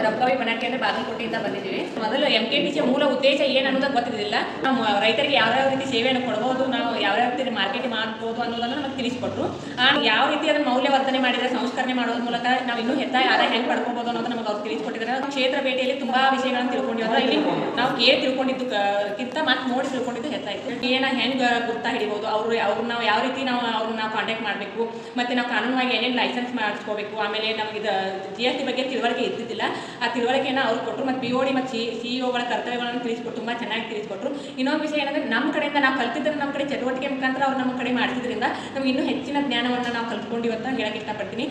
ರಬ್ಕವಿ ಬನಾಟಿ ಅಂದ್ರೆ ಬಾಗಲಕೋಟೆಯಿಂದ ಬಂದಿದ್ದೀವಿ. ಮೊದಲು MKTC ಮೂಲ ಉದ್ದೇಶ ಏನು ಅನ್ನೋದು ಗೊತ್ತಿರಲಿಲ್ಲ. ನಾವು ರೈತರಿಗೆ ಯಾವ್ಯಾವ ರೀತಿ ಸೇವೆಯನ್ನು ಕೊಡಬಹುದು, ನಾವು ಯಾವ್ಯಾವ ರೀತಿ ಮಾರ್ಕೆಟಿಂಗ್ ಮಾಡಬಹುದು ಅನ್ನೋದನ್ನು ನಮಗೆ ತಿಳಿಸಿಕೊಟ್ರು. ಯಾವ ರೀತಿ ಅದನ್ನು ಮೌಲ್ಯವರ್ಧನೆ ಮಾಡಿದರೆ ಸಂಸ್ಕರಣೆ ಮಾಡೋದ್ರ ಮೂಲಕ ನಾವು ಇನ್ನೂ ಹೆಚ್ಚಾಗಿ ಆದಾಯ ಹೆಂಗೆ ಪಡ್ಕೋಬಹುದು ಅನ್ನೋದು ನಮಗೆ ಅವ್ರು ತಿಳಿಸಿಕೊಟ್ಟಿದ್ದಾರೆ. ಕ್ಷೇತ್ರ ಭೇಟಿಯಲ್ಲಿ ತುಂಬಾ ವಿಷಯಗಳನ್ನು ತಿಳ್ಕೊಂಡಿದ್ದಾರೆ. ಇಲ್ಲಿ ನಾವು ತಿಳ್ಕೊಂಡಿದ್ದಕ್ಕಿಂತ ಮತ್ತೆ ನೋಡಿ ತಿಳ್ಕೊಂಡಿದ್ದು ಹೆಚ್ಚಾಯಿತು. ಹೆಂಗೆ ಗುರ್ತಾ ಹಿಡಿಬಹುದು, ನಾವು ಯಾವ ರೀತಿ ಅವ್ರನ್ನ ಕಾಂಟ್ಯಾಕ್ಟ್ ಮಾಡಬೇಕು, ಮತ್ತೆ ನಾವು ಕಾನೂನುವಾಗಿ ಏನೇನು ಲೈಸೆನ್ಸ್ ಮಾಡಿಸ್ಕೋಬೇಕು, ಆಮೇಲೆ ನಮಗೆ GST ಬಗ್ಗೆ ತಿಳುವಳಿಕೆ ಇದ್ದಿದ್ದಿಲ್ಲ. ಆ ತಿಳುವಳಿಕೆಯನ್ನು ಅವ್ರು ಕೊಟ್ಟರು. ಮತ್ತು BOD ಮತ್ತು CEOಗಳ ಕರ್ತವ್ಯಗಳನ್ನು ತಿಳಿಸ್ಕೊಟ್ಟು ತುಂಬ ಚೆನ್ನಾಗಿ ತಿಳಿಸ್ಕೊಟ್ರು. ಇನ್ನೊಂದು ವಿಷಯ ಏನಂದರೆ ನಮ್ಮ ಕಡೆಯಿಂದ ನಾವು ಕಲ್ತಿದ್ರೆ ನಮ್ಮ ಕಡೆ ಚಟುವಟಿಕೆ ಮುಖಾಂತರ ಅವ್ರು ನಮ್ಮ ಕಡೆ ಮಾಡಿಸಿದ್ರಿಂದ ನಮ್ಗೆ ಇನ್ನೂ ಹೆಚ್ಚಿನ ಜ್ಞಾನವನ್ನು ನಾವು ಕಲ್ತ್ಕೊಂಡಿವತ್ತ ಹೇಳಕ್ಕೆ ಇಷ್ಟಪಡ್ತೀನಿ.